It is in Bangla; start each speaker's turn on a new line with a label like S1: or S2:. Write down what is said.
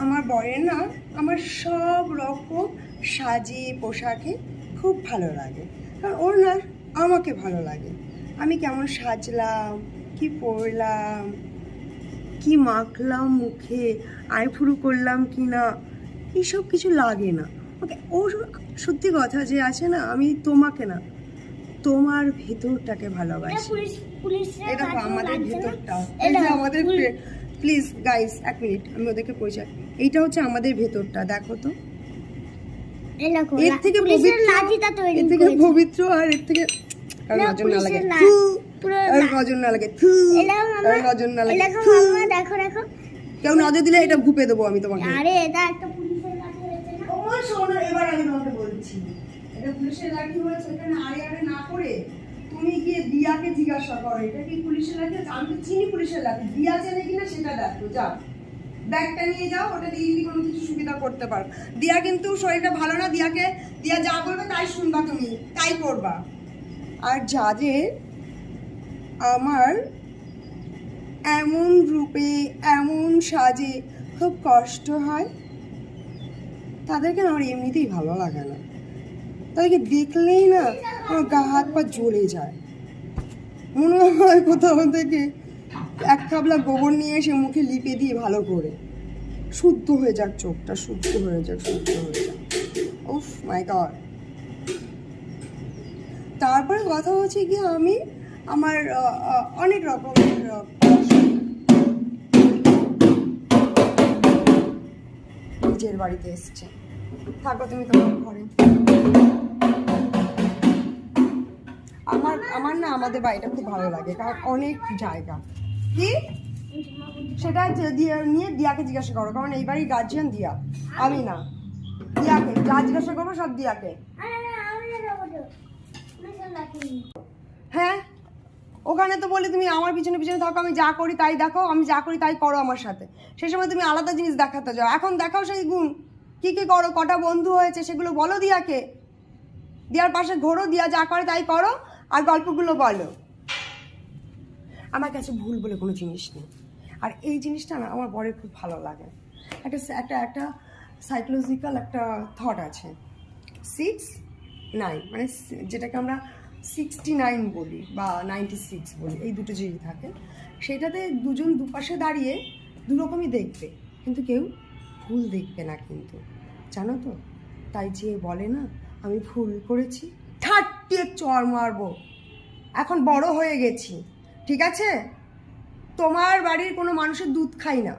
S1: আমার বরের না আমার সব রকম সাজে পোশাকে খুব ভালো লাগে, কারণ ওর না আমাকে ভালো লাগে। আমি কেমন সাজলাম, কি পরলাম, কি মাখলাম মুখে, আইফুরু করলাম কি না, এইসব কিছু লাগে না ওকে। ও সত্যি কথা যে আছে না, আমি তোমাকে না, তোমার ভেতরটাকে ভালোবাসি। এটা আমাদের ভেতরটা, এই যে আমাদের, প্লিজ গাইস এক মিনিট আমি ওদেরকে পরিচয়, এইটা হচ্ছে আমাদের ভেতরটা, দেখো তো। এর থেকে পবিত্র আর এর থেকে নজর না লাগে, নজর না লাগে, নজর না লাগে,
S2: দেখো দেখো
S1: কেউ নজর দিলে এটা ঘুপে দেবো আমি তোমাকে।
S2: আরে এটা একটা পুলিশের লাঠি হয়েছে না?
S1: ও শোনো, এবার আমি তোমাকে বলছি, এটা পুলিশের লাঠি হয়েছে, এখানে আরে আরে না করে তুমি গিয়ে দিয়াকে জিজ্ঞাসা করো এটা কি পুলিশের লাঠি। আমি তো চিনি পুলিশের লাঠি, দিয়া চেনে কিনা সেটা দেখো, যাও ব্যাগটা নিয়ে যাও, ওটা দিয়ে যদি কোনো কিছু সুবিধা করতে পারো। দিয়া কিন্তু শরীরটা ভালো না, দিয়া যা বলবে তাই শুনবা, তুমি তাই করবা। আর যাদের আমার এমন রূপে এমন সাজে খুব কষ্ট হয়, তাদেরকে আমার এমনিতেই ভালো লাগে না। তাদেরকে দেখলেই না আমার গা হাত পা জ্বলে যায়, মনে হয় কোথাও থেকে এক খাবলা গোবর নিয়ে এসে মুখে লিপে দিয়ে ভালো করে শুদ্ধ হয়ে যাক, চোখটা শুদ্ধ হয়ে যাক, শুদ্ধ হয়ে যাক। উফ মাই গড। তারপরে কথা হচ্ছে কি, আমি আমার অনেক রকমের নিজের বাড়িতে এসছে, থাকো তুমি তোমার ঘরে। আমার না আমাদের বাড়িটা খুব ভালো লাগে, কারণ অনেক জায়গা। কি সেটা নিয়ে দিয়াকে জিজ্ঞাসা করো, কারণ এই বাড়ির গার্জিয়ান দিয়া, আমি না। দিয়াকে যা জিজ্ঞাসা করবো সব দিয়াকে। হ্যাঁ, ওখানে তো বলি তুমি আমার পিছনে পিছনে থাকো, আমি যা করি তাই দেখো, আমি যা করি তাই করো আমার সাথে। সেই সময় তুমি আলাদা জিনিস দেখাতে যাও, এখন দেখাও সেই গুণ। কি কি করো, কটা বন্ধু হয়েছে সেগুলো বলো দিয়াকে, দিয়ার পাশে ঘোরো, দিয়া যা করে তাই করো, আর গল্পগুলো বলো। আমার কাছে ভুল বলে কোনো জিনিস নেই, আর এই জিনিসটা না আমার বরের খুব ভালো লাগে। একটা সাইকোলজিক্যাল একটা থট আছে, 6-9, মানে যেটাকে আমরা 69 বলি বা 96 বলি, এই দুটো যেই থাকে, সেটাতে দুজন দুপাশে দাঁড়িয়ে দুরকমই দেখবে, কিন্তু কেউ ভুল দেখবে না কিন্তু, জানো তো। তাই যে বলে না আমি ভুল করেছি, ঠাট্টিয়ে চড় মারবো, এখন বড় হয়ে গেছি, ঠিক আছে। তোমার বাড়ির কোনো মানুষের দুধ খাই না,